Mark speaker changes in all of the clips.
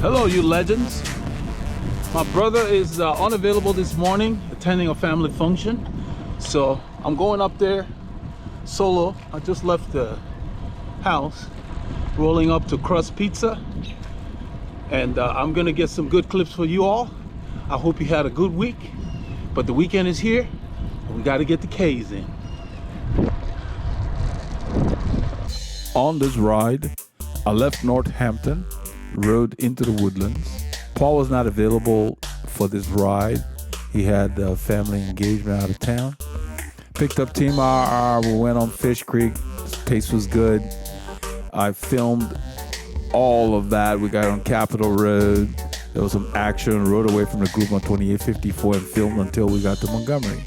Speaker 1: Hello, you legends. My brother is unavailable this morning, attending a family function. So I'm going up there solo. I just left the house, rolling up to Crust Pizza. And I'm gonna get some good clips for you all. I hope you had a good week. But the weekend is here, and we gotta get the K's in.
Speaker 2: On this ride, I left Northampton, rode into the Woodlands. Paul was not available for this ride. He had a family engagement out of town. Picked up Team RR, we went on Fishcreek. Pace was good. I filmed all of that. We got on Capitol Road. There was some action, rode away from the group on 2854 and filmed until we got to Montgomery.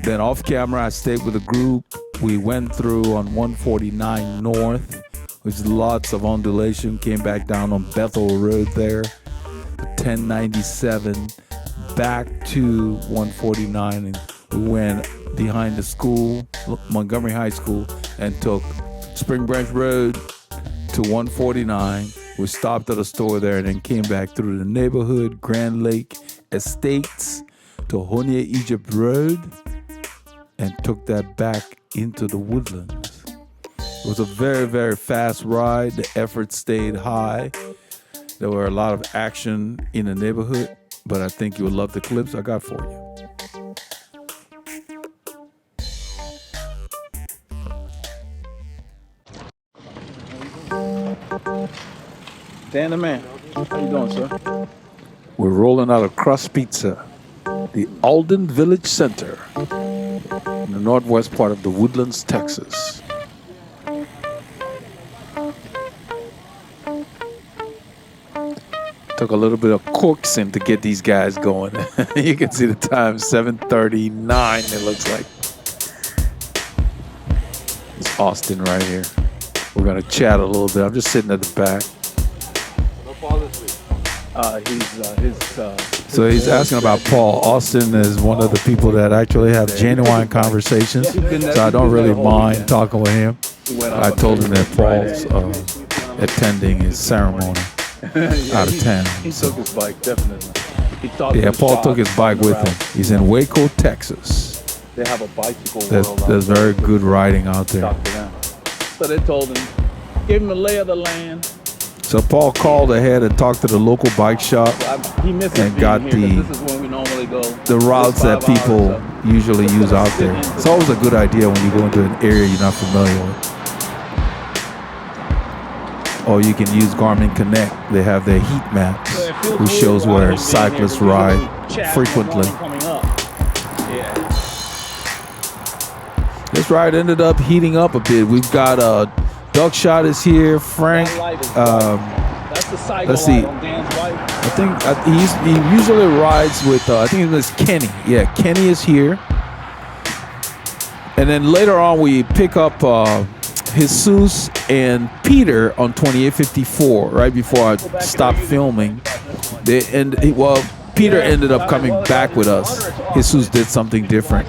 Speaker 2: Then off camera, I stayed with the group. We went through on 149 North, which is lots of undulation. Came back down on Bethel Road there, 1097, back to 149, and we went behind the school, Montgomery High School, and took Spring Branch Road to 149. We stopped at a store there and then came back through the neighborhood, Grand Lake Estates to Honia Egypt Road, and took that back into the Woodlands. It was a very, very fast ride. The effort stayed high. There were a lot of action in the neighborhood, but I think you'll love the clips I got for you.
Speaker 1: Dan the man, how you doing, sir?
Speaker 2: We're rolling out of Crust Pizza, the Alden Village Center, in the northwest part of the Woodlands, Texas. Took a little bit of coaxing to get these guys going. You can see the time, 7:39 it looks like. It's Austin right here. We're gonna chat a little bit. I'm just sitting at the back. So he's asking about Paul. Austin is one of the people that actually have genuine conversations, so I don't really mind talking with him. I told him that Paul's attending his ceremony out of town.
Speaker 1: He took his bike, definitely.
Speaker 2: Yeah, Paul took his bike with him. He's in Waco, Texas.
Speaker 1: They have a bicycle.
Speaker 2: There's very good riding out there.
Speaker 1: So they told him, gave him the lay of the land.
Speaker 2: So Paul called ahead and talked to the local bike shop and got the routes that people usually use out there. It's always a good idea when you go into an area you're not familiar with. Or you can use Garmin Connect. They have their heat maps, which shows where cyclists ride frequently. This ride ended up heating up a bit. We've got Duckshot is here. Frank. Let's see. I think he usually rides with. I think it's Kenny. Yeah, Kenny is here. And then later on, we pick up Jesus and Peter on 2854. Right before I stopped filming, Peter ended up coming back with us. Jesus did something different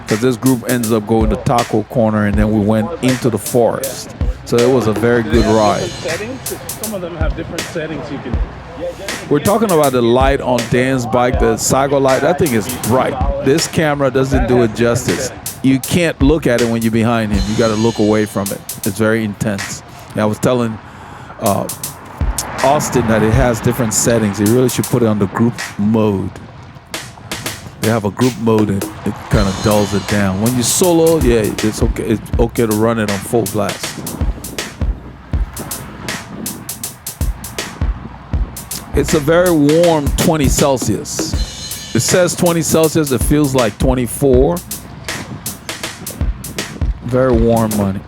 Speaker 2: because this group ends up going to Taco Corner, and then we went into the forest. So it was a very good ride.
Speaker 1: Some of them have different settings you can.
Speaker 2: We're talking about the light on Dan's bike, the Cycle light. That thing is bright. This camera doesn't do it justice. You can't look at it when you're behind him. You got to look away from it. It's very intense. And I was telling Austin that it has different settings. He really should put it on the group mode. They have a group mode and it kind of dulls it down. When you solo, yeah, it's okay. It's okay to run it on full blast. It's a very warm 20 Celsius. It says 20 Celsius. It feels like 24. Very warm morning.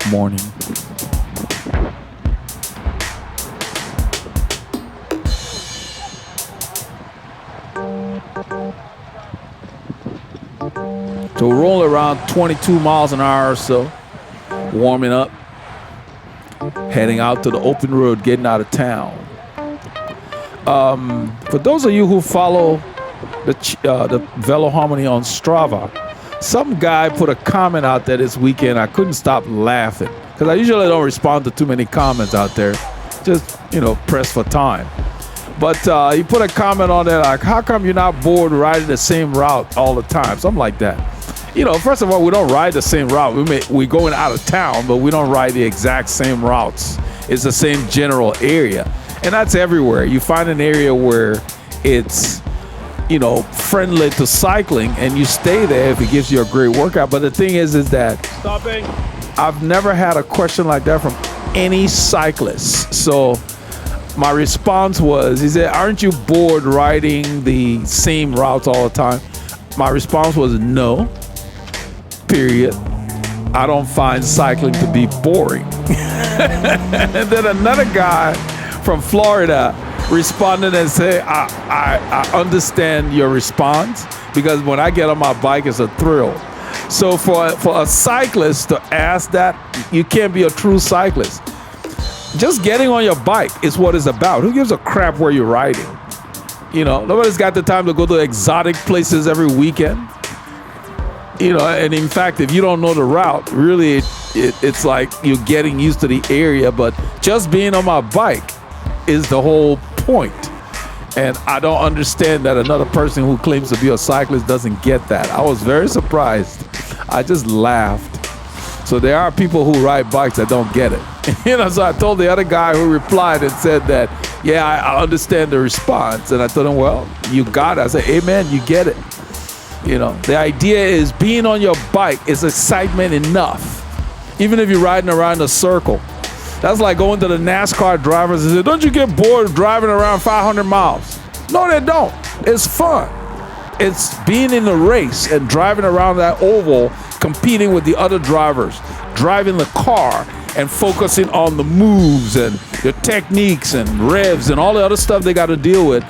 Speaker 2: So we're rolling around 22 miles an hour or so, warming up, heading out to the open road, getting out of town. For those of you who follow the Veloharmony on Strava, some guy put a comment out there this weekend. I couldn't stop laughing because I usually don't respond to too many comments out there, just press for time. But he put a comment on there like, how come you're not bored riding the same route all the time? Something like that. You know, first of all, we don't ride the same route. We're going out of town, but we don't ride the exact same routes. It's the same general area. And that's everywhere. You find an area where it's, you know, friendly to cycling, and you stay there if it gives you a great workout. But the thing is that
Speaker 1: Stopping.
Speaker 2: I've never had a question like that from any cyclist. So my response was, he said, aren't you bored riding the same routes all the time? My response was no, period. I don't find cycling to be boring. And then another guy from Florida responded and said, I understand your response, because when I get on my bike, it's a thrill. So for a cyclist to ask that, you can't be a true cyclist. Just getting on your bike is what it's about. Who gives a crap where you're riding? You know, nobody's got the time to go to exotic places every weekend. You know, and in fact, if you don't know the route, really, it's like you're getting used to the area. But just being on my bike is the whole point. And I don't understand that another person who claims to be a cyclist doesn't get that. I was very surprised. I just laughed. So there are people who ride bikes that don't get it. You know, so I told the other guy who replied and said that, yeah, I understand the response. And I told him, well, you got it. I said, amen, you get it. You know, the idea is being on your bike is excitement enough. Even if you're riding around a circle. That's like going to the NASCAR drivers and say, don't you get bored of driving around 500 miles? No, they don't. It's fun. It's being in the race and driving around that oval, competing with the other drivers, driving the car and focusing on the moves and the techniques and revs and all the other stuff they got to deal with.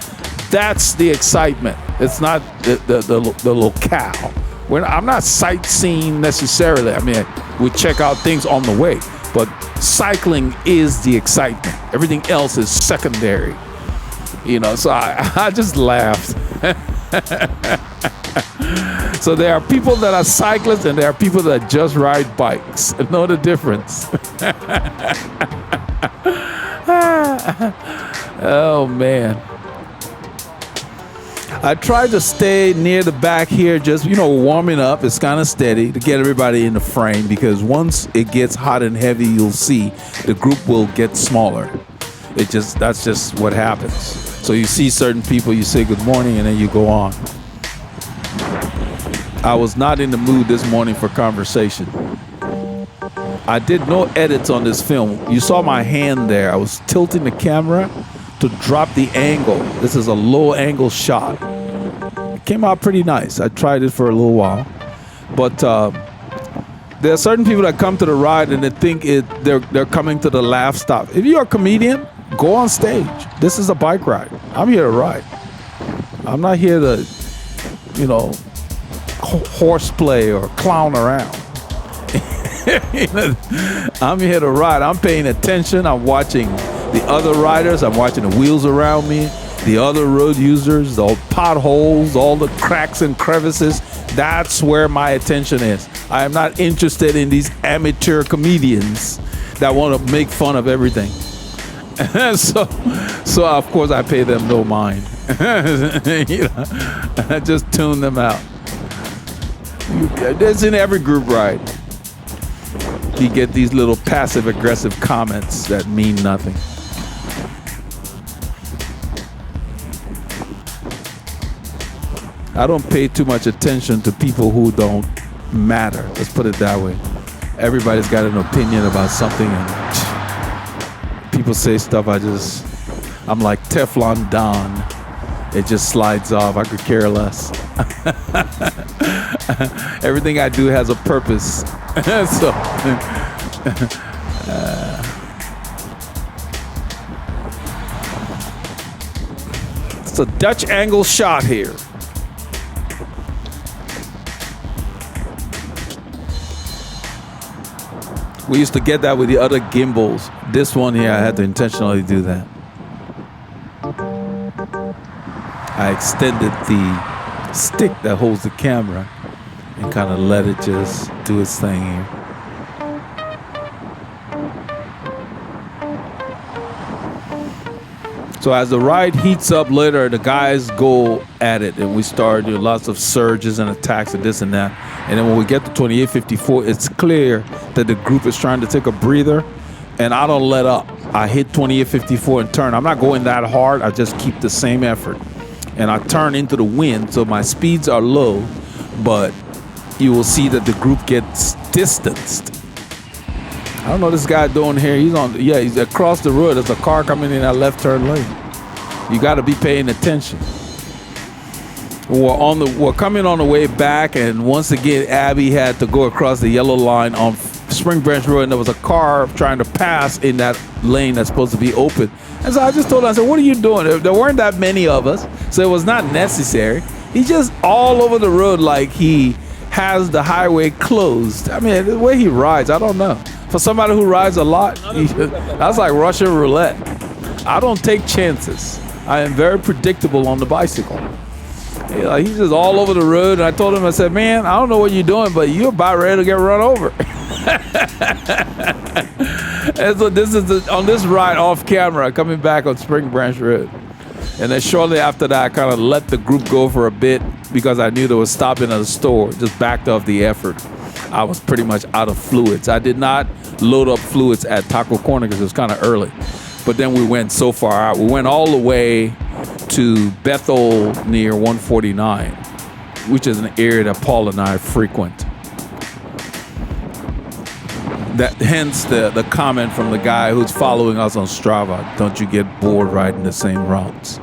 Speaker 2: That's the excitement. It's not the locale. I'm not sightseeing necessarily. I mean, we check out things on the way, but cycling is the excitement. Everything else is secondary. You know, so I just laughed. So there are people that are cyclists and there are people that just ride bikes. Know the difference. Oh, man. I tried to stay near the back here, just, you know, warming up. It's kind of steady to get everybody in the frame, because once it gets hot and heavy, you'll see the group will get smaller. That's just what happens. So you see certain people, you say good morning, and then you go on. I was not in the mood this morning for conversation. I did no edits on this film. You saw my hand there. I was tilting the camera to drop the angle. This is a low angle shot. It came out pretty nice. I tried it for a little while. But there are certain people that come to the ride and they think they're coming to the laugh stop. If you're a comedian, go on stage. This is a bike ride. I'm here to ride. I'm not here to, you know, horseplay or clown around. I'm here to ride. I'm paying attention. I'm watching the other riders. I'm watching the wheels around me, the other road users, the potholes, all the cracks and crevices. That's where my attention is. I am not interested in these amateur comedians that want to make fun of everything. So of course I pay them no mind. You know, I just tune them out. There's in every group ride. You get these little passive aggressive comments that mean nothing. I don't pay too much attention to people who don't matter. Let's put it that way. Everybody's got an opinion about something, and people say stuff. I'm like Teflon Don. It just slides off. I could care less. Everything I do has a purpose. So, it's a Dutch angle shot here. We used to get that with the other gimbals. This one here, I had to intentionally do that. I extended the stick that holds the camera and kind of let it just do its thing here. So as the ride heats up later, the guys go at it, and we start doing lots of surges and attacks and this and that. And then when we get to 2854, it's clear that the group is trying to take a breather, and I don't let up. I hit 2854 and turn. I'm not going that hard. I just keep the same effort. And I turn into the wind, so my speeds are low, but you will see that the group gets distanced. I don't know what this guy doing here. He's across the road. There's a car coming in that left turn lane. You got to be paying attention. We're coming on the way back, and once again, Abby had to go across the yellow line on Spring Branch Road, and there was a car trying to pass in that lane that's supposed to be open. And so I just told her, I said, what are you doing? There weren't that many of us, so it was not necessary. He's just all over the road like he has the highway closed. I mean, the way he rides, I don't know. For somebody who rides a lot, that's like Russian roulette. I don't take chances. I am very predictable on the bicycle. He's just all over the road. And I told him, I said, man, I don't know what you're doing, but you're about ready to get run over. And so this is on this ride off camera, coming back on Spring Branch Road. And then shortly after that, I kind of let the group go for a bit because I knew they were stopping at a store, just backed off the effort. I was pretty much out of fluids. I did not load up fluids at Taco Corner because it was kind of early. But then we went so far out. We went all the way to Bethel near 149, which is an area that Paul and I frequent. Hence the comment from the guy who's following us on Strava, don't you get bored riding the same routes?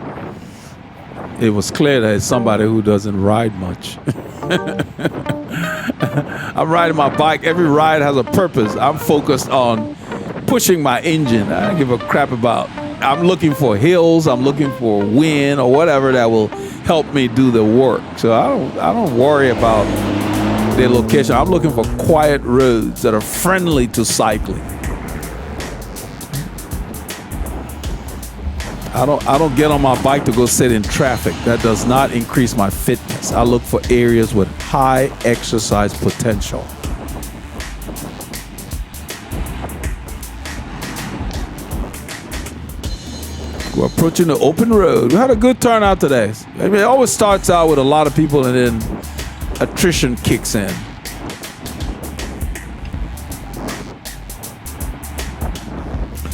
Speaker 2: It was clear that it's somebody who doesn't ride much. I'm riding my bike. Every ride has a purpose. I'm focused on pushing my engine. I don't give a crap about. I'm looking for hills. I'm looking for wind or whatever that will help me do the work. So I don't worry about the location. I'm looking for quiet roads that are friendly to cycling. I don't get on my bike to go sit in traffic. That does not increase my fitness. I look for areas with high exercise potential. We're approaching the open road. We had a good turnout today. I mean, it always starts out with a lot of people and then attrition kicks in.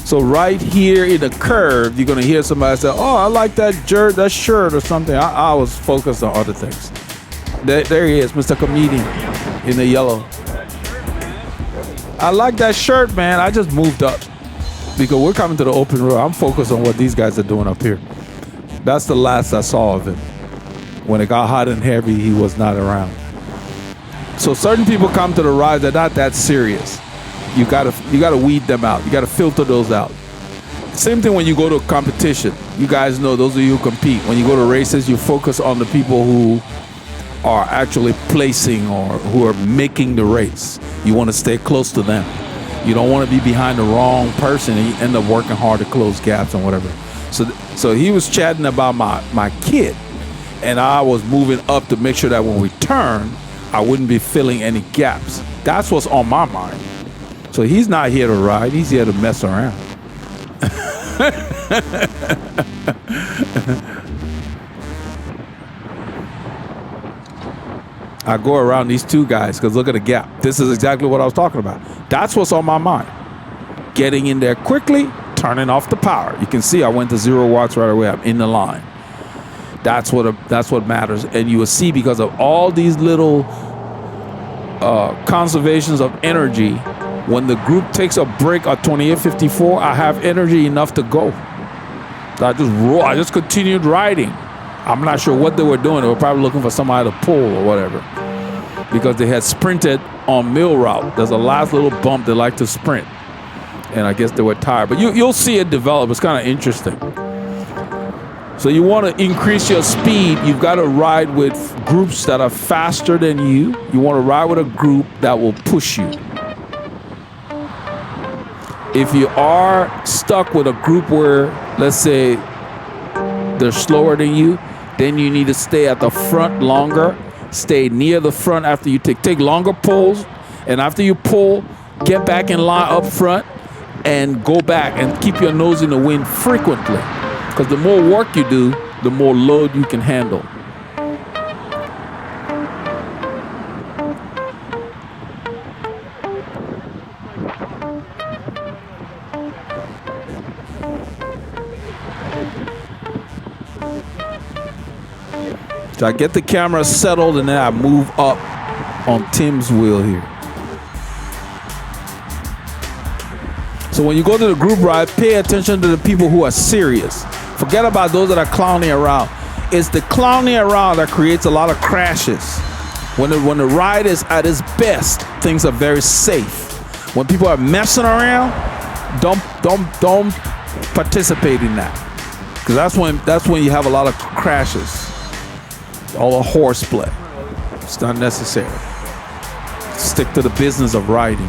Speaker 2: So right here in the curve, you're going to hear somebody say, oh, I like that shirt or something. I was focused on other things. There he is, Mr. Comedian in the yellow. I like that shirt, man. I just moved up because we're coming to the open road. I'm focused on what these guys are doing up here. That's the last I saw of him. When it got hot and heavy, he was not around. So certain people come to the ride, they're not that serious. You gotta weed them out. You gotta filter those out. Same thing when you go to a competition. You guys know, those of you who compete, when you go to races, you focus on the people who are actually placing or who are making the race. You want to stay close to them. You don't want to be behind the wrong person and you end up working hard to close gaps and whatever. So he was chatting about my kid, and I was moving up to make sure that when we turn, I wouldn't be filling any gaps. That's what's on my mind. So he's not here to ride, he's here to mess around. I go around these two guys because look at the gap. This is exactly what I was talking about. That's what's on my mind. Getting in there quickly, turning off the power. You can see I went to 0 watts right away. I'm in the line. That's what matters. And you will see, because of all these little conservations of energy, when the group takes a break at 2854, I have energy enough to go. So I just continued riding. I'm not sure what they were doing. They were probably looking for somebody to pull or whatever, because they had sprinted on Mill Route. There's a last little bump they like to sprint, and I guess they were tired. But you'll see it develop. It's kind of interesting. So you want to increase your speed, you've got to ride with groups that are faster than you. You want to ride with a group that will push you. If you are stuck with a group where, let's say, they're slower than you, then you need to stay at the front longer. Stay near the front after you take longer pulls, and after you pull, get back in line up front and go back and keep your nose in the wind frequently. Because the more work you do, the more load you can handle. So I get the camera settled and then I move up on Tim's wheel here. So when you go to the group ride, pay attention to the people who are serious. Forget about those that are clowning around. It's the clowning around that creates a lot of crashes. When the ride is at its best, things are very safe. When people are messing around, don't participate in that, because that's when you have a lot of crashes. All the horseplay. It's not necessary. Stick to the business of riding.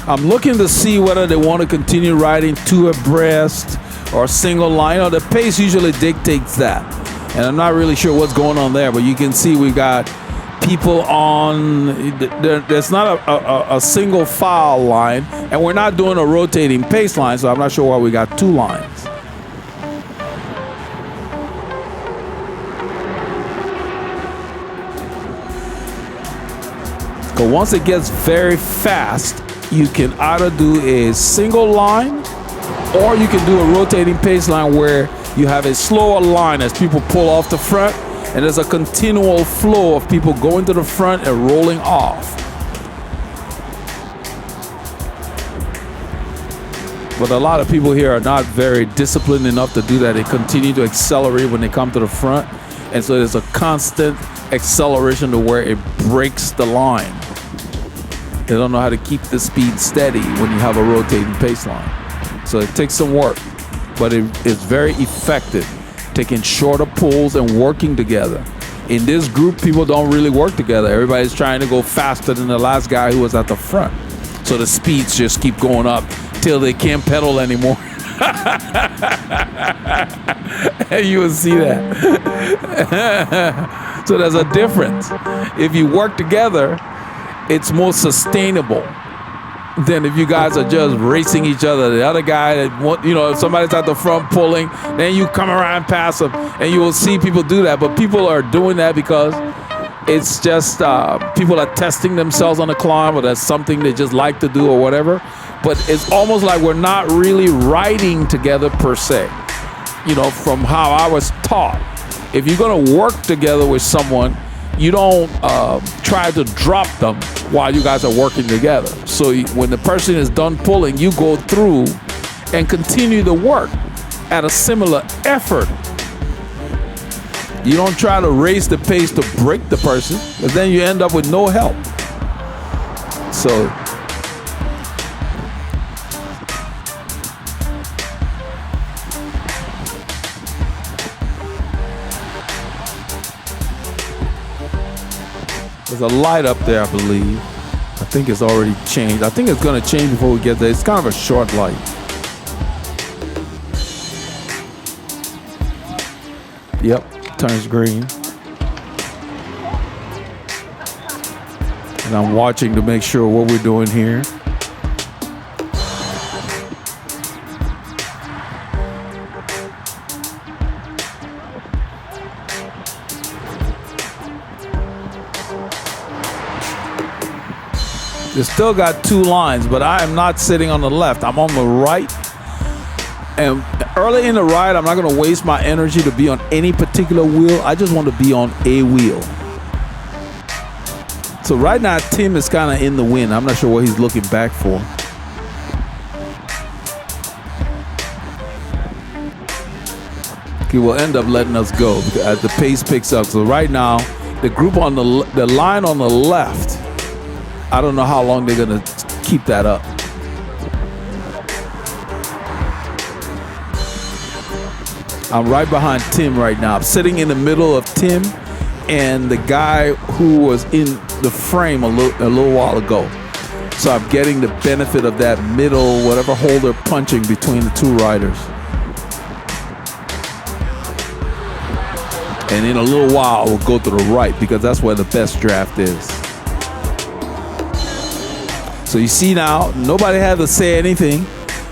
Speaker 2: I'm looking to see whether they want to continue riding two abreast or single line. The pace usually dictates that. And I'm not really sure what's going on there, but you can see we've got people on, there's not a single file line, and we're not doing a rotating pace line, so I'm not sure why we got two lines. So once it gets very fast, you can either do a single line or you can do a rotating pace line where you have a slower line as people pull off the front, and there's a continual flow of people going to the front and rolling off. But a lot of people here are not very disciplined enough to do that. They continue to accelerate when they come to the front, and so there's a constant acceleration to where it breaks the line. They don't know how to keep the speed steady when you have a rotating pace line. So it takes some work, but it is very effective, taking shorter pulls and working together. In this group, people don't really work together. Everybody's trying to go faster than the last guy who was at the front. So the speeds just keep going up till they can't pedal anymore. And you will see that. So there's a difference. If you work together, it's more sustainable than if you guys are just racing each other. The other guy, if somebody's at the front pulling, then you come around past them, and you will see people do that. But people are doing that because it's just people are testing themselves on the climb, or that's something they just like to do or whatever. But it's almost like we're not really riding together per se, from how I was taught. If you're going to work together with someone, you don't try to drop them while you guys are working together. So when the person is done pulling, you go through and continue to work at a similar effort. You don't try to raise the pace to break the person, because then you end up with no help. So there's a light up there, I believe. I think it's already changed. I think it's going to change before we get there. It's kind of a short light. Yep, turns green. And I'm watching to make sure what we're doing here. You still got two lines, but I am not sitting on the left. I'm on the right. And early in the ride, I'm not going to waste my energy to be on any particular wheel. I just want to be on a wheel. So right now, Tim is kind of in the wind. I'm not sure what he's looking back for. He will end up letting us go as the pace picks up. So right now, the group on the line on the left, I don't know how long they're going to keep that up. I'm right behind Tim right now. I'm sitting in the middle of Tim and the guy who was in the frame a little while ago. So I'm getting the benefit of that middle, whatever hole they're punching between the two riders. And in a little while, we'll go to the right because that's where the best draft is. So you see now, nobody had to say anything.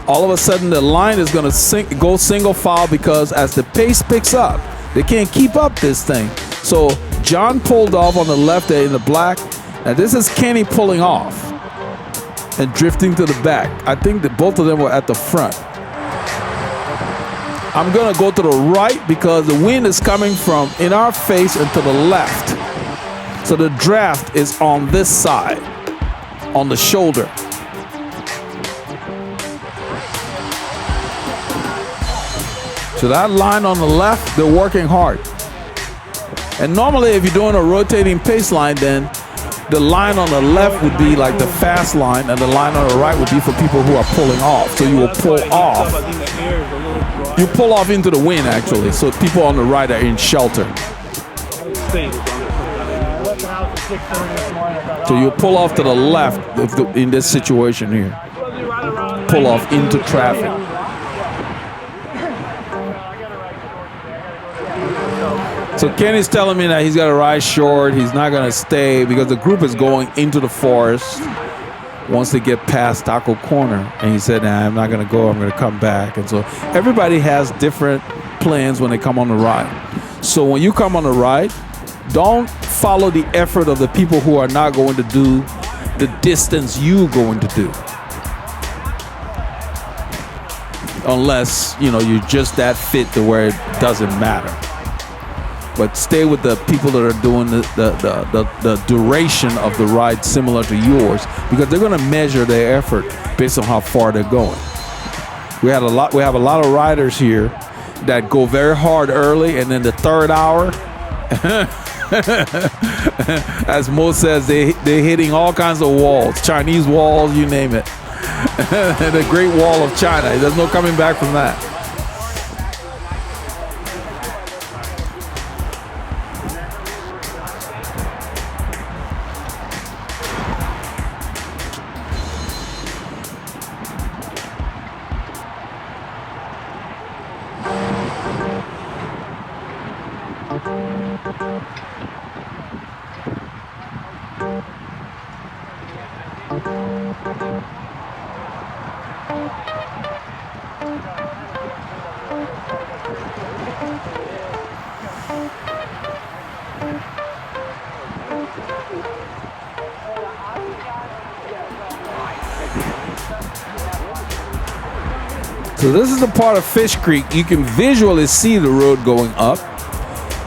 Speaker 2: All of a sudden, the line is going to go single file because as the pace picks up, they can't keep up this thing. So John pulled off on the left there in the black. And this is Kenny pulling off and drifting to the back. I think that both of them were at the front. I'm going to go to the right because the wind is coming from in our face and to the left. So the draft is on this side, on the shoulder. So that line on the left, they're working hard. And normally if you're doing a rotating pace line, then the line on the left would be like the fast line, and the line on the right would be for people who are pulling off. So you will pull off. You pull off into the wind, actually. So people on the right are in shelter. So you pull off to the left in this situation here. Pull off into traffic. So Kenny's telling me that he's got to ride short. He's not going to stay because the group is going into the forest once they get past Taco Corner. And he said, nah, I'm not going to go. I'm going to come back. And so everybody has different plans when they come on the ride. So when you come on the ride, don't follow the effort of the people who are not going to do the distance you're going to do. Unless, you know, you're just that fit to where it doesn't matter. But stay with the people that are doing the duration of the ride similar to yours, because they're going to measure their effort based on how far they're going. We have a lot of riders here that go very hard early, and then the third hour, as Mo says, they're hitting all kinds of walls, Chinese walls, you name it. The Great Wall of China. There's no coming back from that. So this is the part of Fishcreek. You can visually see the road going up.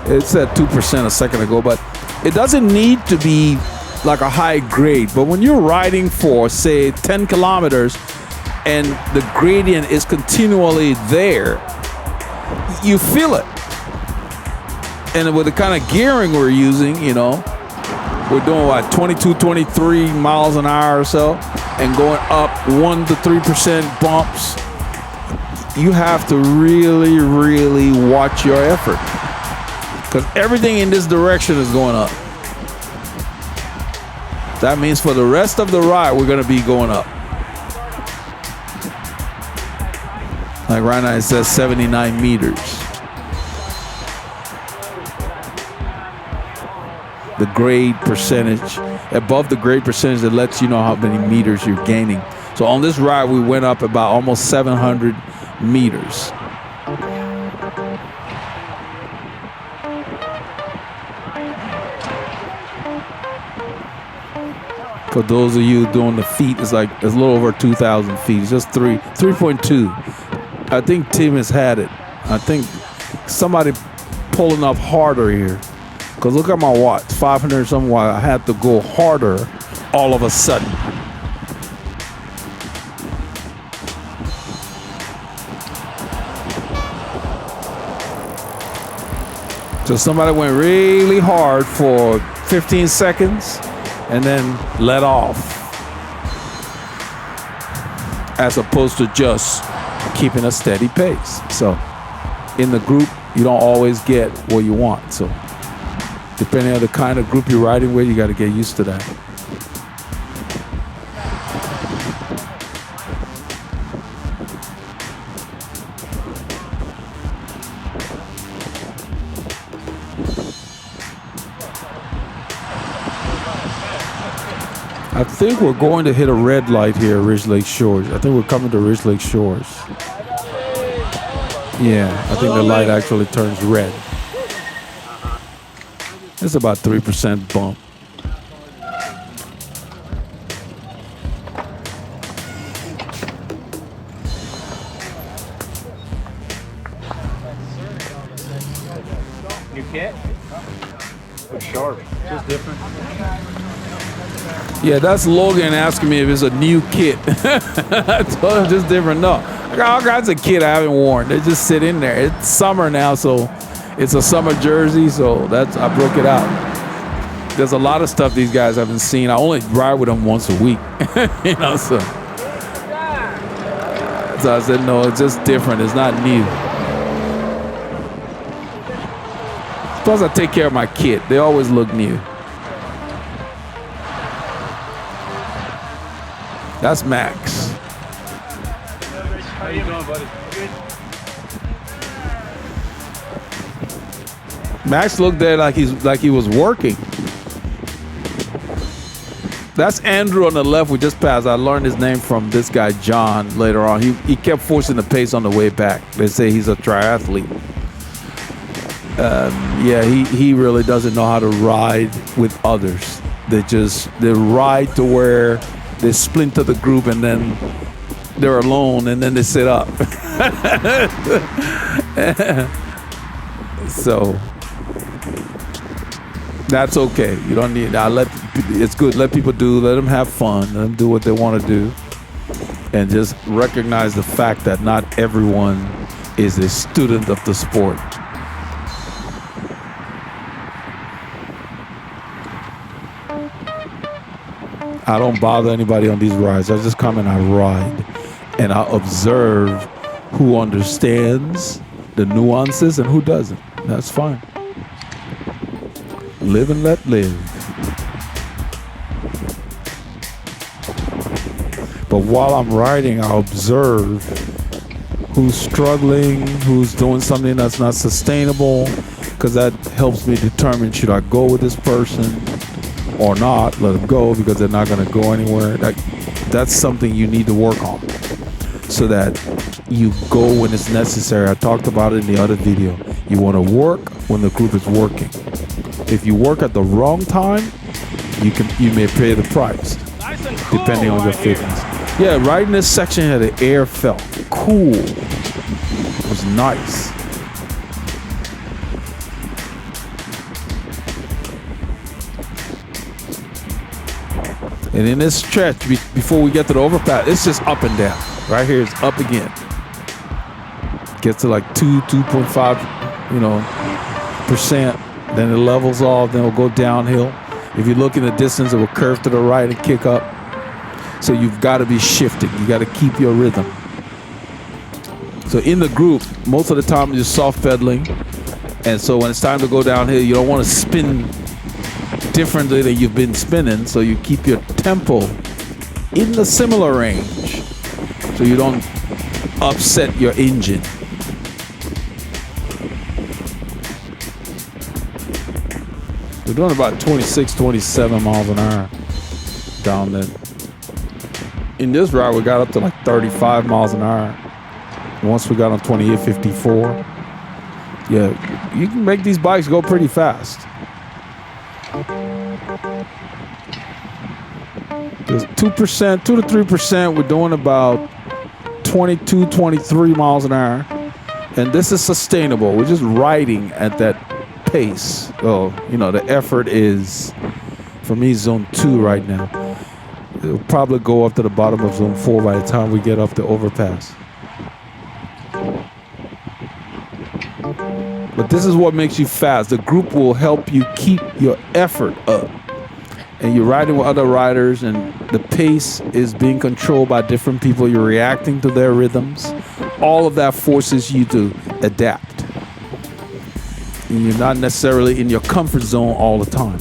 Speaker 2: It's at 2% a second ago, but it doesn't need to be like a high grade. But when you're riding for, say, 10 kilometers and the gradient is continually there, you feel it. And with the kind of gearing we're using, you know, we're doing what, 22, 23 miles an hour or so, and going up 1 to 3% bumps. You have to really, really watch your effort, because everything in this direction is going up. That means for the rest of the ride, we're going to be going up. Like right now, it says 79 meters. The grade percentage, above the grade percentage, that lets you know how many meters you're gaining. So on this ride, we went up about almost 700 meters. For those of you doing the feet, it's a little over 2,000 feet. It's just 3.2. I think Tim has had it. I think somebody pulling up harder here. Because look at my watch, 500 something watt. I had to go harder all of a sudden. So somebody went really hard for 15 seconds and then let off, as opposed to just keeping a steady pace. So in the group, you don't always get what you want. So depending on the kind of group you're riding with, you got to get used to that. I think we're going to hit a red light here, Ridge Lake Shores. I think we're coming to Ridge Lake Shores. Yeah, I think the light actually turns red. It's about 3% bump.
Speaker 3: New kit? Looks sharp. Just different.
Speaker 2: Yeah, that's Logan asking me if it's a new kit. I told him just different. No, I got all kinds of kit I haven't worn. They just sit in there. It's summer now, so it's a summer jersey, so that's I broke it out. There's a lot of stuff these guys haven't seen. I only ride with them once a week, you know. So I said, no, it's just different. It's not new. Plus, I take care of my kit. They always look new. That's Max.
Speaker 3: How you doing, buddy? Good.
Speaker 2: Max looked there like he was working. That's Andrew on the left. We just passed. I learned his name from this guy John later on. He kept forcing the pace on the way back. They say he's a triathlete. Yeah, he really doesn't know how to ride with others. They ride to where they splinter the group and then they're alone and then they sit up. So that's okay. You don't need. It's good. Let people do. Let them have fun. Let them do what they want to do, and just recognize the fact that not everyone is a student of the sport. I don't bother anybody on these rides. I just come and I ride, and I observe who understands the nuances and who doesn't. That's fine. Live and let live. But while I'm riding, I observe who's struggling, who's doing something that's not sustainable, because that helps me determine, should I go with this person or not? Let them go because they're not going to go anywhere. That's something you need to work on so that you go when it's necessary. I talked about it in the other video. You want to work when the group is working. If you work at the wrong time, you may pay the price, depending on your fitness. Yeah, riding this section here, the air felt cool. It was nice. And in this stretch, before we get to the overpass, it's just up and down. Right here, it's up again. Gets to like 2.5, percent. Then it levels off. Then it'll go downhill. If you look in the distance, it will curve to the right and kick up. So you've got to be shifting. You got to keep your rhythm. So in the group, most of the time you're soft pedaling. And so when it's time to go downhill, you don't want to spin differently than you've been spinning, so you keep your tempo in the similar range so you don't upset your engine. We're doing about 26, 27 miles an hour down there. In this ride, we got up to like 35 miles an hour. Once we got on 2854, yeah, you can make these bikes go pretty fast. There's 2%, 2 to 3%. We're doing about 22, 23 miles an hour. And this is sustainable. We're just riding at that pace. Oh, the effort is, for me, zone 2 right now. It'll probably go up to the bottom of zone 4 by the time we get up the overpass. But this is what makes you fast. The group will help you keep your effort up. And you're riding with other riders, and the pace is being controlled by different people. You're reacting to their rhythms. All of that forces you to adapt. And you're not necessarily in your comfort zone all the time.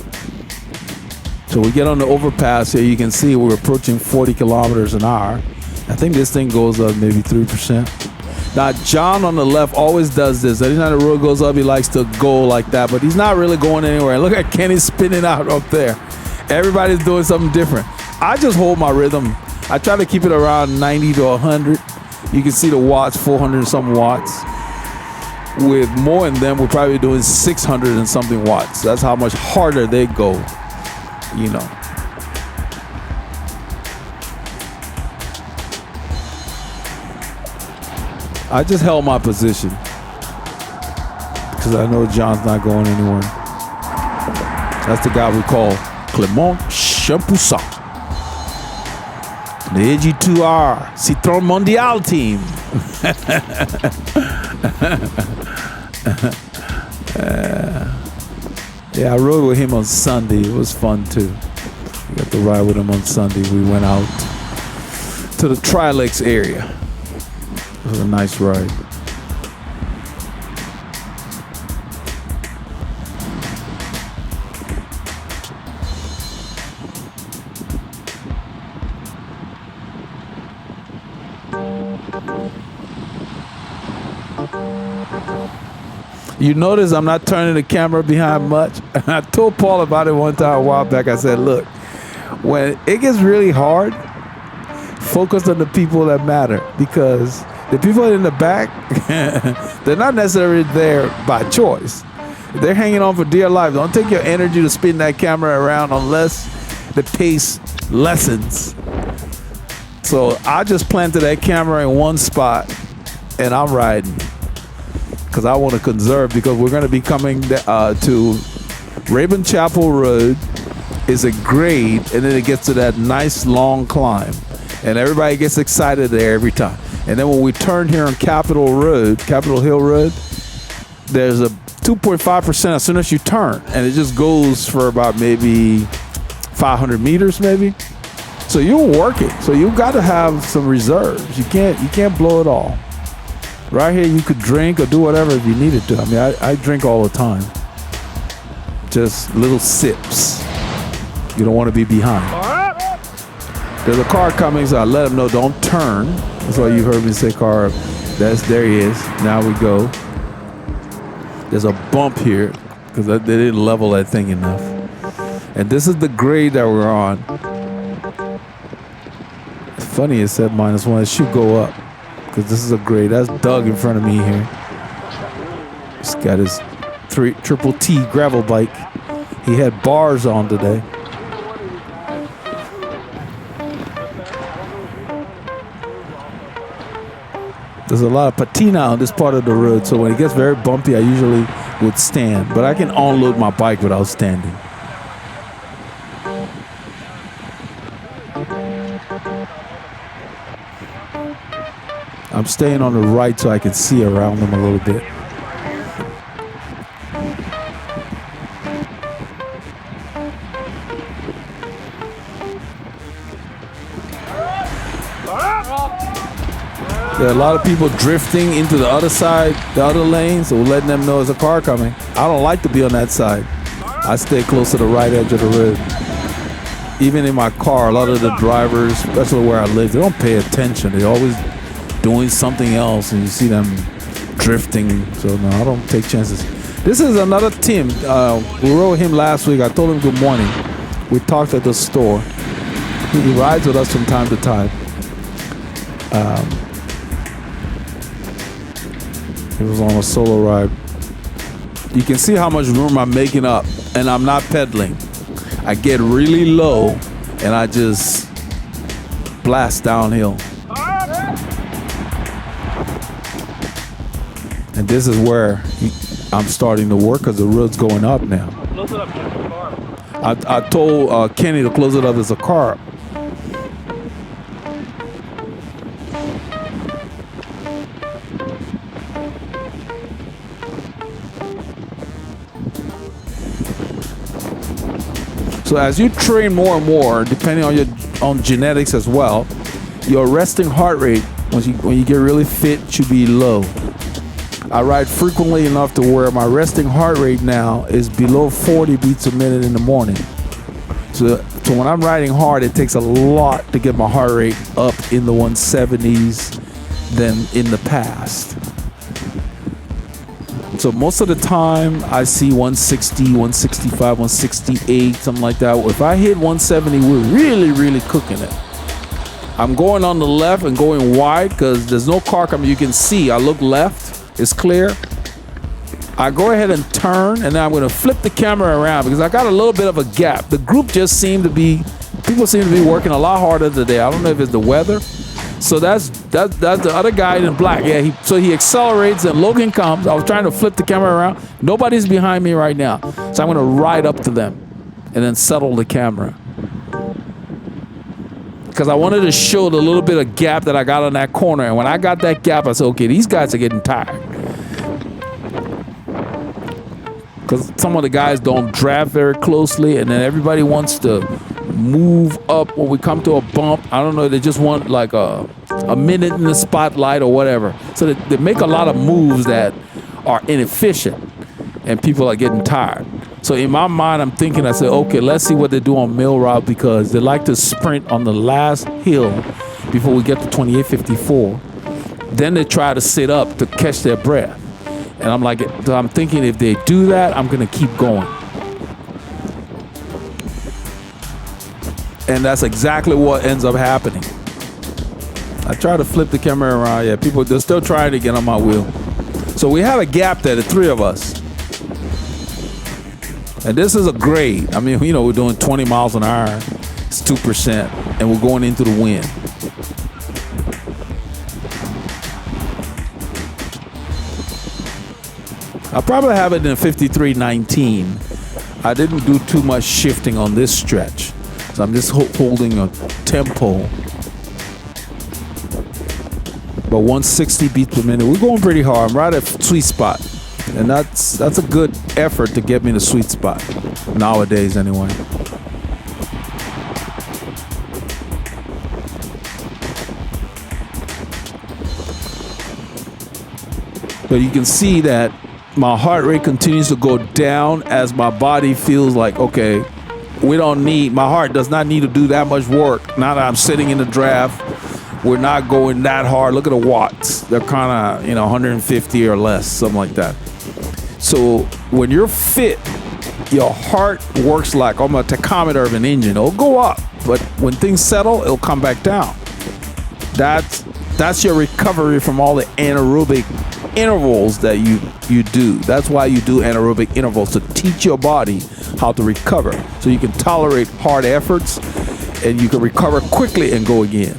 Speaker 2: So we get on the overpass here. You can see we're approaching 40 kilometers an hour. I think this thing goes up maybe 3%. Now, John on the left always does this. Anytime the road goes up, he likes to go like that, but he's not really going anywhere. Look at Kenny spinning out up there. Everybody's doing something different. I just hold my rhythm. I try to keep it around 90 to 100. You can see the watts, 400 and some watts. With more than them, we're probably doing 600 and something watts. That's how much harder they go, you know. I just held my position because I know John's not going anywhere. That's the guy we call Clément Champoussin. The AG2R Citron Mondial team. Yeah, I rode with him on Sunday. It was fun too. We got to ride with him on Sunday. We went out to the Trilex area. It was a nice ride. You notice I'm not turning the camera behind much. I told Paul about it one time a while back. I said, look, when it gets really hard, focus on the people that matter, because the people in the back, they're not necessarily there by choice. They're hanging on for dear life. Don't take your energy to spin that camera around unless the pace lessens. So I just planted that camera in one spot and I'm riding. Because I want to conserve, because we're going to be coming to Rabon Chapel Road. Is a grade, and then it gets to that nice long climb, and everybody gets excited there every time. And then when we turn here on Capitol Hill Road, there's a 2.5% as soon as you turn, and it just goes for about maybe 500 meters maybe. So you'll work it. So you got to have some reserves. You can't blow it all. Right here, you could drink or do whatever if you needed to. I mean, I drink all the time. Just little sips. You don't want to be behind. There's a car coming, so I let him know, don't turn. That's why you heard me say car. There he is. Now we go. There's a bump here because they didn't level that thing enough. And this is the grade that we're on. It's funny it said -1. It should go up, because this is a grade. That's Doug in front of me here. He's got his triple T gravel bike. He had bars on today. There's a lot of patina on this part of the road, so when it gets very bumpy, I usually would stand. But I can unload my bike without standing. I'm staying on the right so I can see around them a little bit. There are a lot of people drifting into the other side, the other lane, so we're letting them know there's a car coming. I don't like to be on that side. I stay close to the right edge of the road. Even in my car, a lot of the drivers, especially where I live, they don't pay attention. They're always doing something else, and you see them drifting. So no, I don't take chances. This is another Tim. We rode with him last week. I told him good morning. We talked at the store. He rides with us from time to time. He was on a solo ride. You can see how much room I'm making up, and I'm not pedaling. I get really low, and I just blast downhill. And this is where I'm starting to work, because the road's going up now.
Speaker 3: Close it up, check the car.
Speaker 2: I told Kenny to close it up as a car. So as you train more and more, depending on your genetics as well, your resting heart rate when you get really fit should be low. I ride frequently enough to where my resting heart rate now is below 40 beats a minute in the morning. So when I'm riding hard, it takes a lot to get my heart rate up in the 170s than in the past. So most of the time I see 160, 165, 168, something like that. If I hit 170, we're really, really cooking it. I'm going on the left and going wide because there's no car coming. You can see, I look left, it's clear. I go ahead and turn, and then I'm going to flip the camera around because I got a little bit of a gap. The group just people seem to be working a lot harder today. I don't know if it's the weather. So that's the other guy in black. Yeah, he accelerates and Logan comes. I was trying to flip the camera around. Nobody's behind me right now. So I'm going to ride up to them and then settle the camera. Because I wanted to show the little bit of gap that I got on that corner. And when I got that gap, I said, okay, these guys are getting tired. Because some of the guys don't draft very closely, and then everybody wants to move up when we come to a bump. I don't know, they just want like a minute in the spotlight or whatever. So they make a lot of moves that are inefficient, and people are getting tired. So in my mind, I'm thinking, I said, okay, let's see what they do on Mill Route, because they like to sprint on the last hill before we get to 2854. Then they try to sit up to catch their breath. And I'm thinking if they do that, I'm going to keep going. And that's exactly what ends up happening. I try to flip the camera around. Yeah, they're still trying to get on my wheel. So we have a gap there, the three of us. And this is a grade. I mean, we're doing 20 miles an hour. It's 2%. And we're going into the wind. I'll probably have it in 53.19. I didn't do too much shifting on this stretch. So I'm just holding a tempo. But 160 beats per minute. We're going pretty hard. I'm right at sweet spot. And that's a good effort to get me in the sweet spot. Nowadays, anyway. But you can see that my heart rate continues to go down as my body feels like, okay, my heart does not need to do that much work. Now that I'm sitting in the draft, we're not going that hard. Look at the watts. They're kind of, 150 or less, something like that. So when you're fit, your heart works like a tachometer of an engine. It'll go up, but when things settle, it'll come back down. That's your recovery from all the anaerobic intervals that you do. That's why you do anaerobic intervals, to teach your body how to recover, so you can tolerate hard efforts and you can recover quickly and go again.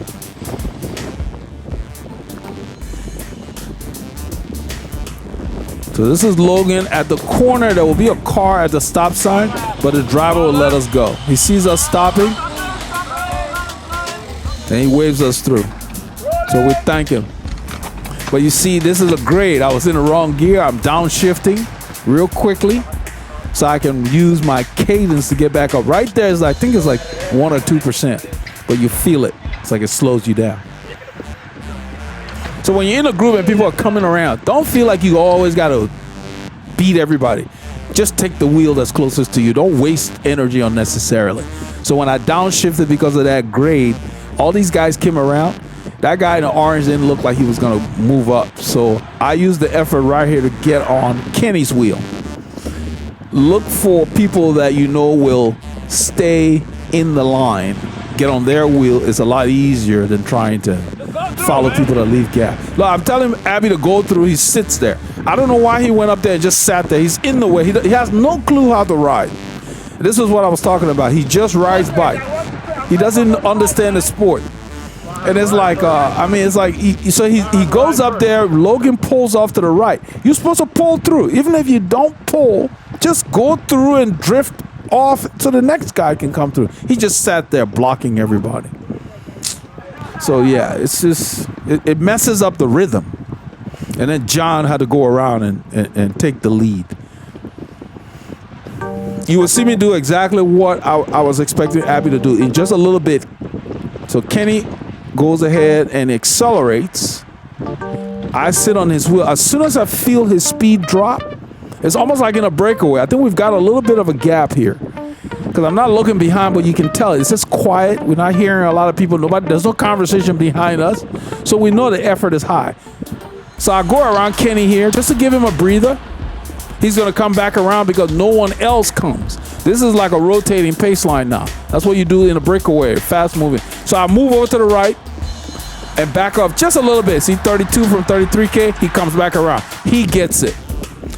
Speaker 2: So this is Logan at the corner. There will be a car at the stop sign, but the driver will let us go. He sees us stopping and he waves us through. So we thank him. But you see, this is a grade. I was in the wrong gear. I'm downshifting real quickly so I can use my cadence to get back up. Right there is, I think it's like 1 or 2%, but you feel it. It's like it slows you down. So when you're in a group and people are coming around, don't feel like you always got to beat everybody. Just take the wheel that's closest to you. Don't waste energy unnecessarily. So when I downshifted because of that grade, all these guys came around. That guy in the orange didn't look like he was going to move up. So I used the effort right here to get on Kenny's wheel. Look for people that will stay in the line. Get on their wheel. It's a lot easier than trying to follow people that leave gap. Look, I'm telling Abby to go through. He sits there. I don't know why he went up there and just sat there. He's in the way. He has no clue how to ride. This is what I was talking about. He just rides bike. He doesn't understand the sport. And it's like, it's like, he goes up there, Logan pulls off to the right. You're supposed to pull through. Even if you don't pull, just go through and drift off so the next guy can come through. He just sat there blocking everybody. So yeah, it's just, it messes up the rhythm. And then John had to go around and take the lead. You will see me do exactly what I was expecting Abby to do in just a little bit. So Kenny goes ahead and accelerates. I sit on his wheel. As soon as I feel his speed drop, it's almost like in a breakaway. I think we've got a little bit of a gap here because I'm not looking behind, but you can tell it's just quiet. We're not hearing a lot of people. There's no conversation behind us, so we know the effort is high. So I go around Kenny here just to give him a breather. he's going to come back around because no one else comes. This is like a rotating pace line now. That's what you do in a breakaway, fast moving. So I move over to the right and back up just a little bit. See 32 from 33K, he comes back around. He gets it.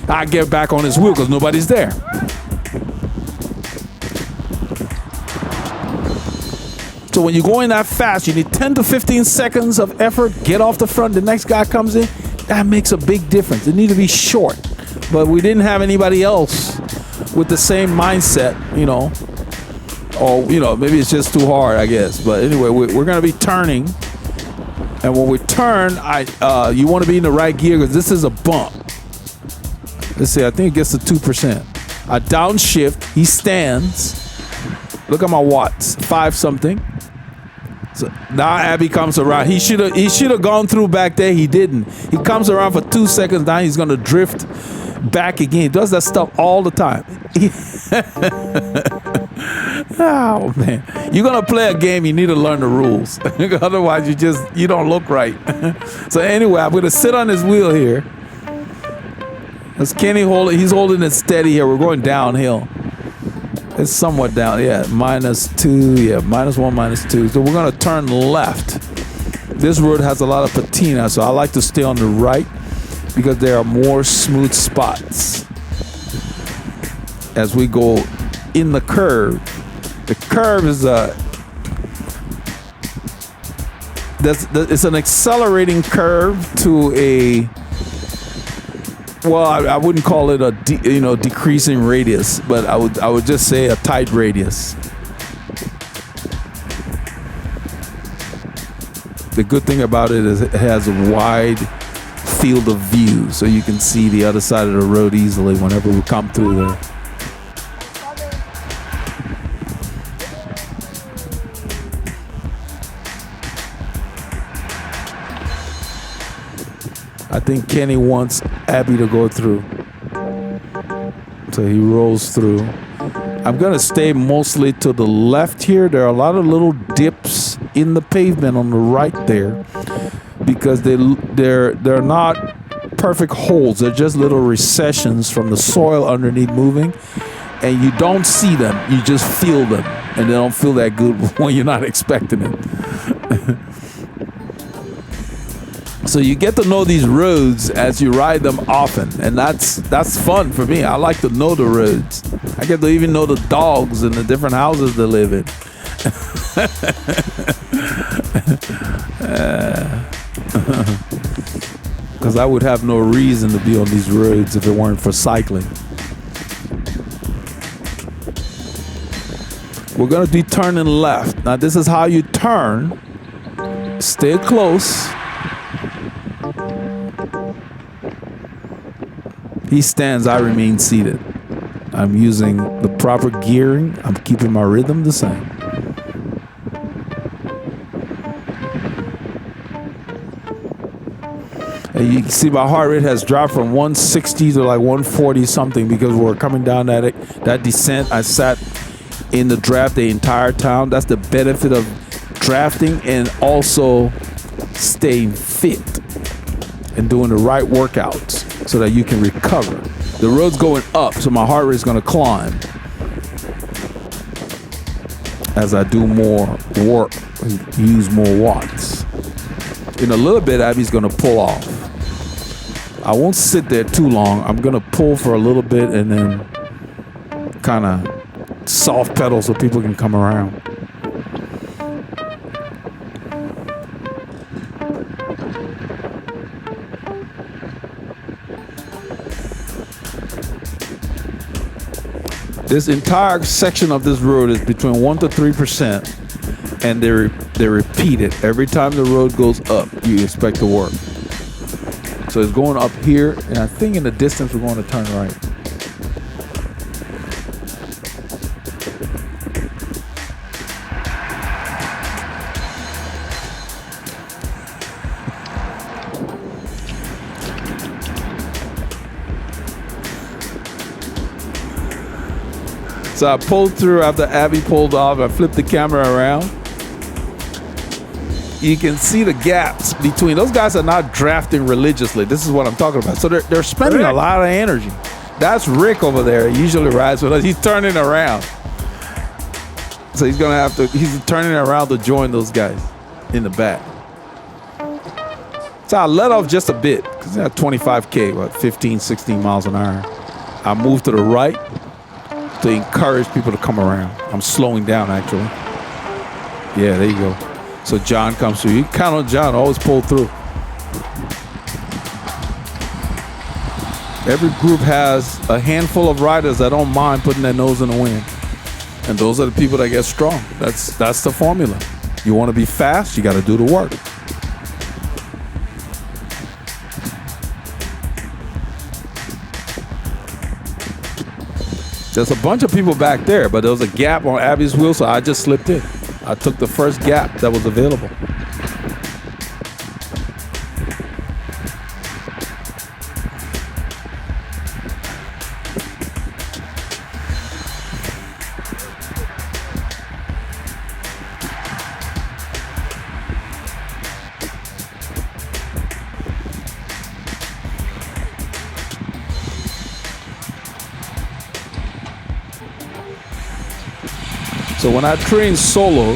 Speaker 2: I get back on his wheel because nobody's there. So when you're going that fast, you need 10 to 15 seconds of effort. Get off the front. The next guy comes in. That makes a big difference. It needs to be short. But we didn't have anybody else with the same mindset, you know. Or, you know, maybe it's just too hard, I guess. But anyway, we're going to be turning. And when we turn, you want to be in the right gear because this is a bump. Let's see. I think it gets to 2%. I downshift. He stands. Look at my watts. 5 something. So now Abby comes around. He should have gone through back there. He didn't. He comes around for 2 seconds. Now he's gonna drift back again. He does that stuff all the time. Oh man, you're gonna play a game. You need to learn the rules. Otherwise, you don't look right. So anyway, I'm gonna sit on his wheel here. As Kenny he's holding it steady here. We're going downhill. It's somewhat down, yeah, -2, yeah, -1, -2. So we're gonna turn left. This road has a lot of patina, so I like to stay on the right because there are more smooth spots. As we go in the curve, the curve is it's an accelerating curve to a, well, I wouldn't call it a decreasing radius, but I would just say a tight radius. The good thing about it is it has a wide field of view, so you can see the other side of the road easily whenever we come through there. I think Kenny wants Abby to go through. So he rolls through. I'm going to stay mostly to the left here. There are a lot of little dips in the pavement on the right there because they're not perfect holes. They're just little recessions from the soil underneath moving, and you don't see them. You just feel them, and they don't feel that good when you're not expecting it. So you get to know these roads as you ride them often, and that's fun for me. I like to know the roads. I get to even know the dogs in the different houses they live in. Because I would have no reason to be on these roads if it weren't for cycling. We're going to be turning left. Now this is how you turn. Stay close. He stands, I remain seated. I'm using the proper gearing. I'm keeping my rhythm the same. And you can see my heart rate has dropped from 160 to like 140 something because we're coming down that descent. I sat in the draft the entire time. That's the benefit of drafting and also staying fit and doing the right workouts so that you can recover. The road's going up, so my heart rate is going to climb as I do more work, use more watts. In a little bit, Abby's going to pull off. I won't sit there too long. I'm going to pull for a little bit and then kind of soft pedal so people can come around. This entire section of this road is between 1 to 3%, and they repeat it. Every time the road goes up, you expect to work. So it's going up here, and I think in the distance we're going to turn right. So I pulled through after Abby pulled off. I flipped the camera around. You can see the gaps between. Those guys are not drafting religiously. This is what I'm talking about. So they're spending a lot of energy. That's Rick over there. He usually rides with us. He's turning around. So he's turning around to join those guys in the back. So I let off just a bit because at 25K, about 15, 16 miles an hour. I moved to the right to encourage people to come around. I'm slowing down, actually. Yeah, there you go. So John comes through. You can count on John, always pull through. Every group has a handful of riders that don't mind putting their nose in the wind. And those are the people that get strong. That's the formula. You want to be fast, you got to do the work. There's a bunch of people back there, but there was a gap on Abby's wheel, so I just slipped in. I took the first gap that was available. So when I train solo,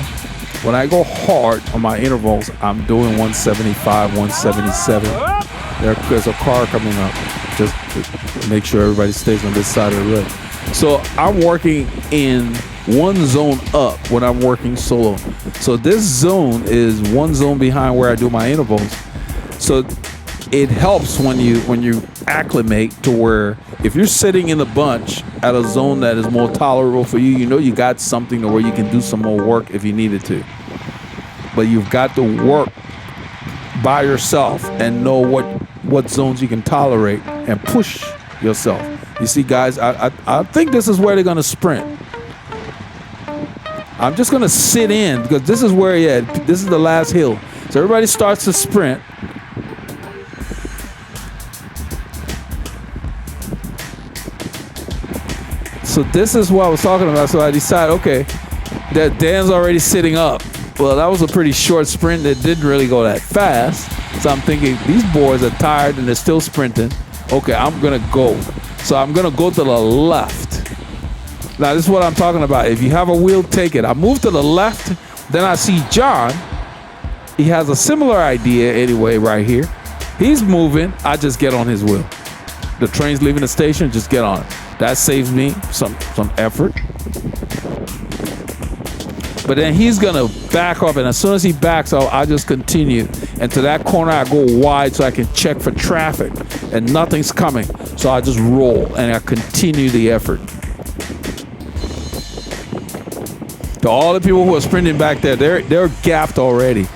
Speaker 2: when I go hard on my intervals, I'm doing 175, 177. There's a car coming up. Just to make sure everybody stays on this side of the road. So I'm working in one zone up when I'm working solo. So this zone is one zone behind where I do my intervals. So it helps when you acclimate to where if you're sitting in a bunch at a zone that is more tolerable for you, you know you got something to where you can do some more work if you needed to. But you've got to work by yourself and know what zones you can tolerate and push yourself. You see, guys, I think this is where they're gonna sprint. I'm just gonna sit in because this is where, yeah, this is the last hill. So everybody starts to sprint. So this is what I was talking about. So I decided, okay, that Dan's already sitting up. Well, that was a pretty short sprint that didn't really go that fast. So I'm thinking these boys are tired and they're still sprinting. Okay, I'm gonna go. So I'm gonna go to the left. Now this is what I'm talking about. If you have a wheel, take it. I move to the left, then I see John. He has a similar idea anyway right here. He's moving, I just get on his wheel. The train's leaving the station, just get on it. That saves me some effort. But then he's gonna back up, and as soon as he backs up, I just continue. And to that corner, I go wide so I can check for traffic, and nothing's coming. So I just roll, and I continue the effort. To all the people who are sprinting back there, they're gapped already.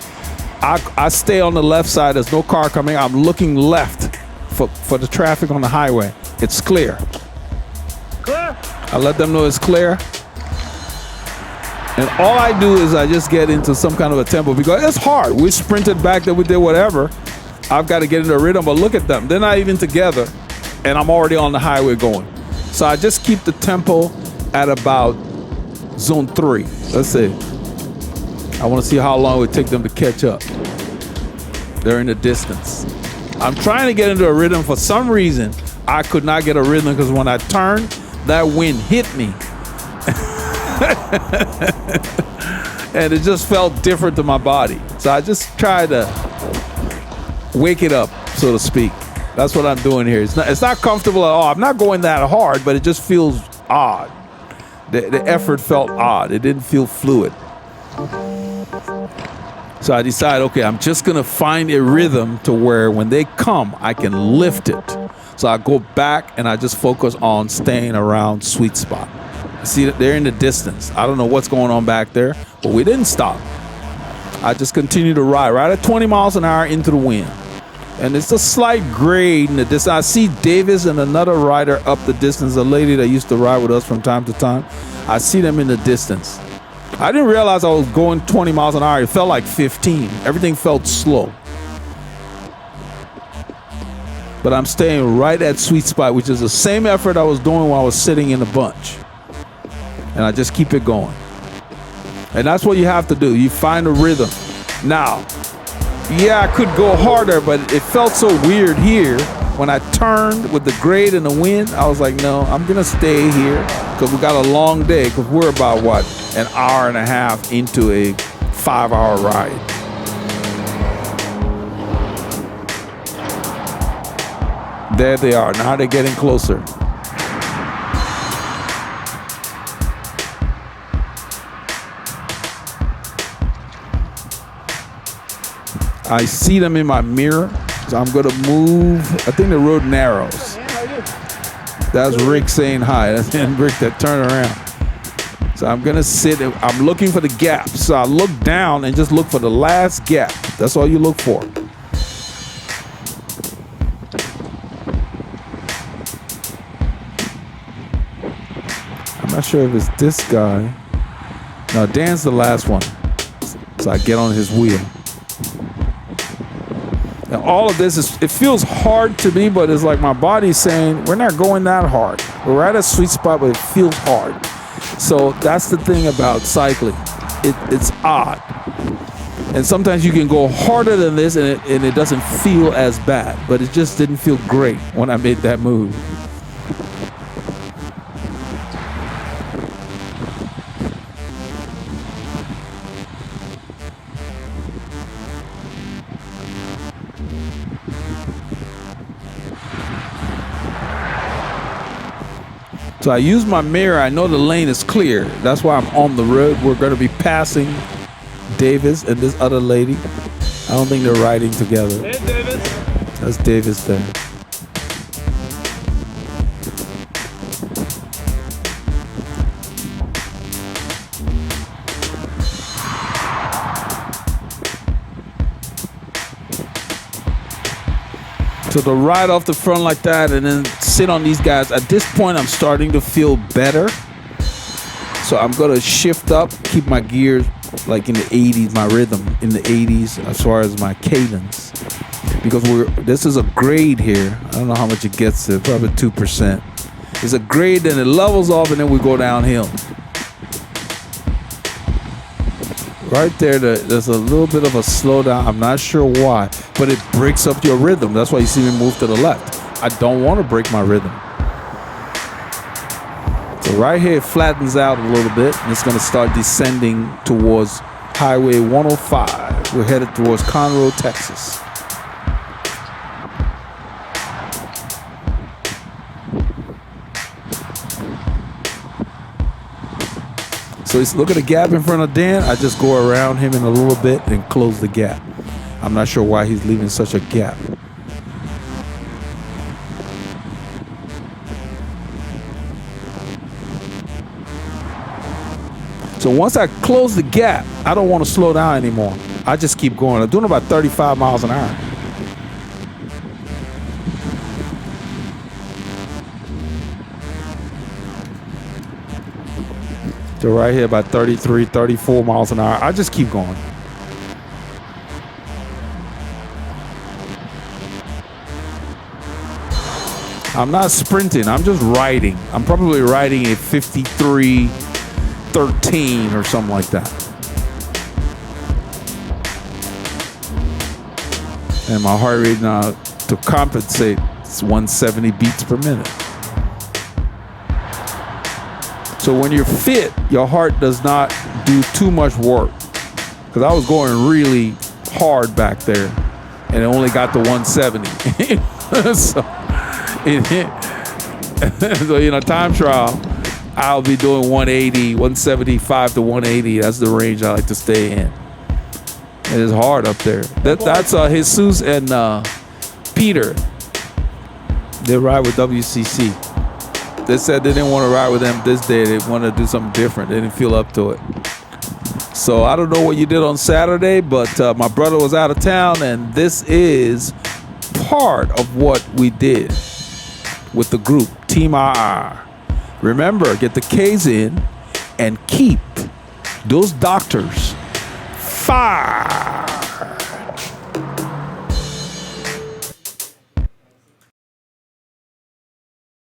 Speaker 2: I stay on the left side. There's no car coming. I'm looking left for the traffic on the highway. It's clear.
Speaker 3: Clear.
Speaker 2: I let them know it's clear. And all I do is I just get into some kind of a tempo because it's hard. We sprinted back there, we did whatever. I've got to get into a rhythm, but look at them. They're not even together, and I'm already on the highway going. So I just keep the tempo at about zone 3. Let's see. I want to see how long it would take them to catch up. They're in the distance. I'm trying to get into a rhythm. For some reason, I could not get a rhythm because when I turned, that wind hit me. And it just felt different to my body. So I just tried to wake it up, so to speak. That's what I'm doing here. It's not comfortable at all. I'm not going that hard, but it just feels odd. The effort felt odd. It didn't feel fluid. So I decided, okay, I'm just gonna find a rhythm to where when they come, I can lift it. So I go back and I just focus on staying around sweet spot. See that they're in the distance. I don't know what's going on back there, but we didn't stop. I just continue to ride right at 20 miles an hour into the wind. And it's a slight grade in the distance. I see Davis and another rider up the distance, a lady that used to ride with us from time to time. I see them in the distance. I didn't realize I was going 20 miles an hour. It felt like 15. Everything felt slow. But I'm staying right at sweet spot, which is the same effort I was doing while I was sitting in a bunch. And I just keep it going. And that's what you have to do. You find a rhythm. Now, yeah, I could go harder, but it felt so weird here when I turned with the grade and the wind, I was like, no, I'm gonna stay here because we got a long day. Because we're about what, an hour and a half into a 5-hour ride. There they are. Now they're getting closer. I see them in my mirror, so I'm gonna move. I think the road narrows. That's Rick saying hi. That's Rick that turned around. So I'm gonna sit. I'm looking for the gap. So I look down and just look for the last gap. That's all you look for. I'm not sure if it's this guy. No, Dan's the last one. So I get on his wheel. And all of this it feels hard to me, but it's like my body's saying, we're not going that hard. We're at a sweet spot, but it feels hard. So that's the thing about cycling. It's odd. And sometimes you can go harder than this and it doesn't feel as bad, but it just didn't feel great when I made that move. So I use my mirror. I know the lane is clear. That's why I'm on the road. We're going to be passing Davis and this other lady. I don't think they're riding together.
Speaker 3: Hey, Davis.
Speaker 2: That's Davis there. So to ride off the front like that and then sit on these guys, at this point I'm starting to feel better. So I'm gonna shift up, keep my gears like in the 80s, my rhythm in the 80s as far as my cadence. Because this is a grade here. I don't know how much it gets to, probably 2%. It's a grade, then it levels off and then we go downhill. Right there, there's a little bit of a slowdown. I'm not sure why, but it breaks up your rhythm. That's why you see me move to the left. I don't want to break my rhythm. So right here, it flattens out a little bit, and it's going to start descending towards Highway 105. We're headed towards Conroe, Texas. So look at the gap in front of Dan. I just go around him in a little bit and close the gap. I'm not sure why he's leaving such a gap. So once I close the gap, I don't want to slow down anymore. I just keep going. I'm doing about 35 miles an hour. So right here about 33, 34 miles an hour. I just keep going. I'm not sprinting. I'm just riding. I'm probably riding a 53.13 or something like that. And my heart rate now to compensate is 170 beats per minute. So when you're fit, your heart does not do too much work. Because I was going really hard back there, and it only got to 170. So, time trial, I'll be doing 180, 175 to 180. That's the range I like to stay in. It is hard up there. That's Jesus and Peter. They ride with WCC. They said they didn't want to ride with them this day. They wanted to do something different. They didn't feel up to it. So I don't know what you did on Saturday, but my brother was out of town, and this is part of what we did with the group, Team RR. Remember, get the K's in and keep those doctors far